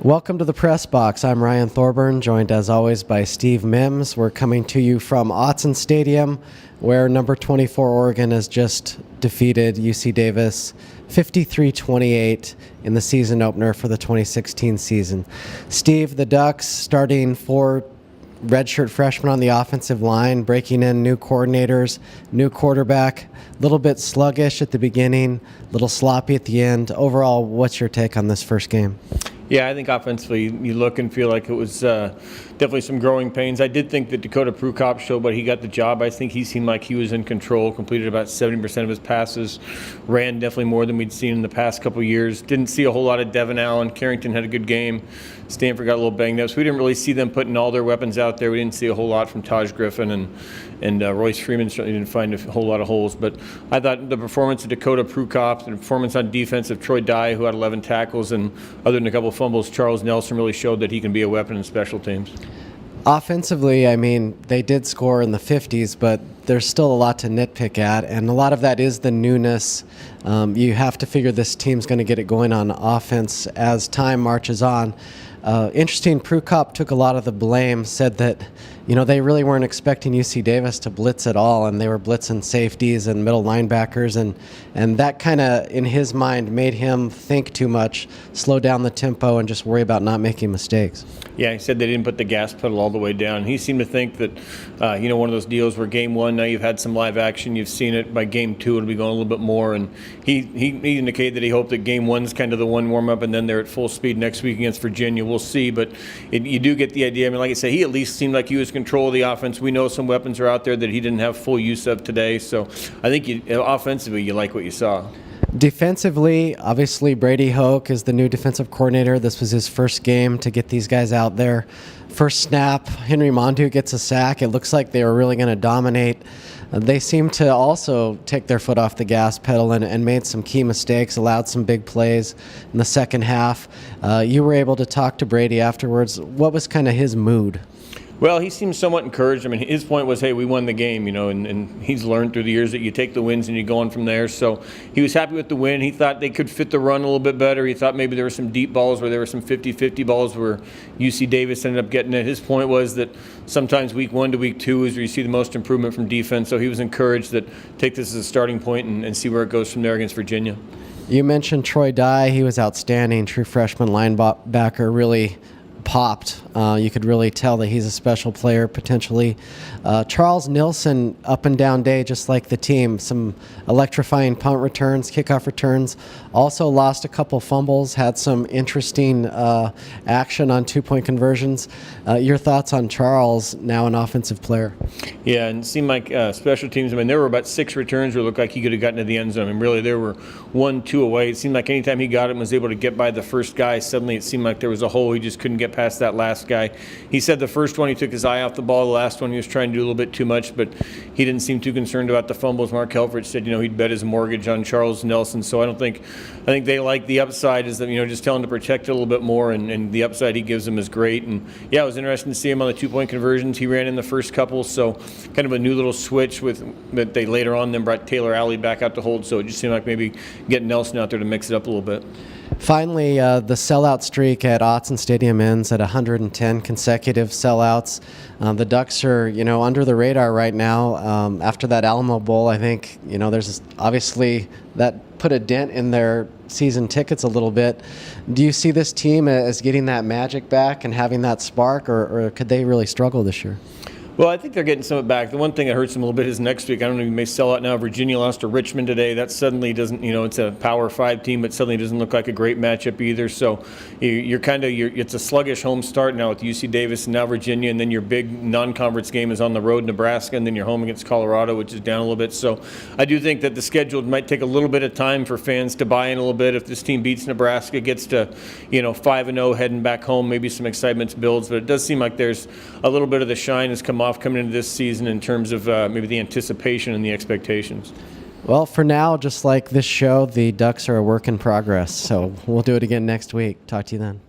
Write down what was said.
Welcome to the Press Box. I'm Ryan Thorburn, joined as always by Steve Mims. We're coming to you from Autzen Stadium, where number 24 Oregon has just defeated UC Davis 53-28 in the season opener for the 2016 season. Steve, the Ducks starting 4 redshirt freshmen on the offensive line, breaking in new coordinators, new quarterback, a little bit sluggish at the beginning, a little sloppy at the end. Overall, what's your take on this first game? Yeah, I think offensively you look and feel like it was definitely some growing pains. I did think that Dakota Prukop showed, but he got the job. I think he seemed like he was in control, completed about 70% of his passes, ran definitely more than we'd seen in the past couple of years. Didn't see a whole lot of Devin Allen. Carrington had a good game. Stanford got a little banged up, so we didn't really see them putting all their weapons out there. We didn't see a whole lot from Taj Griffin, and Royce Freeman certainly didn't find a whole lot of holes. But I thought the performance of Dakota Prukop, the performance on defense of Troy Dye, who had 11 tackles, and other than a couple of fumbles, Charles Nelson really showed that he can be a weapon in special teams. Offensively, I mean, they did score in the 50s, but there's still a lot to nitpick at, and a lot of that is the newness. You have to figure this team's going to get it going on offense as time marches on. Interesting, Prukop took a lot of the blame, said that they really weren't expecting UC Davis to blitz at all, and they were blitzing safeties and middle linebackers, and that kind of, in his mind, made him think too much, slow down the tempo, and just worry about not making mistakes. Yeah, he said they didn't put the gas pedal all the way down. He seemed to think that, one of those deals where game one, now you've had some live action, you've seen it. By game two, it'll be going a little bit more. And he indicated that he hoped that game one's kind of the one warm-up, and then they're at full speed next week against Virginia. We'll see, but you do get the idea. I mean, like I say, he at least seemed like he was control of the offense. We know some weapons are out there that he didn't have full use of today. So I think offensively, you like what you saw. Defensively, obviously Brady Hoke is the new defensive coordinator. This was his first game to get these guys out there. First snap, Henry Mondu gets a sack. It looks like they were really going to dominate. They seem to also take their foot off the gas pedal and made some key mistakes, allowed some big plays in the second half. You were able to talk to Brady afterwards. What was kind of his mood? Well, he seems somewhat encouraged. I mean, his point was, hey, we won the game, and he's learned through the years that you take the wins and you go on from there. So he was happy with the win. He thought they could fit the run a little bit better. He thought maybe there were some deep balls where there were some 50-50 balls where UC Davis ended up getting it. His point was that sometimes week 1 to week 2 is where you see the most improvement from defense. So he was encouraged that take this as a starting point and see where it goes from there against Virginia. You mentioned Troy Dye. He was outstanding. True freshman linebacker, really popped. You could really tell that he's a special player potentially. Charles Nelson, up and down day, just like the team. Some electrifying punt returns, kickoff returns. Also lost a couple fumbles, had some interesting action on 2-point conversions. Your thoughts on Charles, now an offensive player? Yeah, and it seemed like special teams, I mean, there were about 6 returns where it looked like he could have gotten to the end zone. I mean, really, there were 1-2 away. It seemed like anytime he got it and was able to get by the first guy, suddenly it seemed like there was a hole. He just couldn't get past that last guy. He said the first one he took his eye off the ball. The last one he was trying to do a little bit too much, but he didn't seem too concerned about the fumbles. Mark Helfrich said, he'd bet his mortgage on Charles Nelson. So I think they like the upside is that, just tell him to protect it a little bit more, and the upside he gives them is great. And yeah, it was interesting to see him on the 2-point conversions. He ran in the first couple, so kind of a new little switch that they later on then brought Taylor Alley back out to hold. So it just seemed like maybe getting Nelson out there to mix it up a little bit. Finally, the sellout streak at Autzen Stadium ends at 110 consecutive sellouts. The Ducks are, under the radar right now. After that Alamo Bowl, I think, there's obviously that put a dent in their season tickets a little bit. Do you see this team as getting that magic back and having that spark, or could they really struggle this year? Well, I think they're getting some of it back. The one thing that hurts them a little bit is next week. I don't know if you may sell out now. Virginia lost to Richmond today. That suddenly doesn't, it's a Power 5 team, but suddenly doesn't look like a great matchup either. So it's a sluggish home start now with UC Davis and now Virginia, and then your big non-conference game is on the road, Nebraska, and then you're home against Colorado, which is down a little bit. So I do think that the schedule might take a little bit of time for fans to buy in a little bit. If this team beats Nebraska, gets to 5-0 heading back home, maybe some excitement builds. But it does seem like there's a little bit of the shine has come off coming into this season in terms of maybe the anticipation and the expectations. Well, for now, just like this show, the Ducks are a work in progress. So we'll do it again next week. Talk to you then.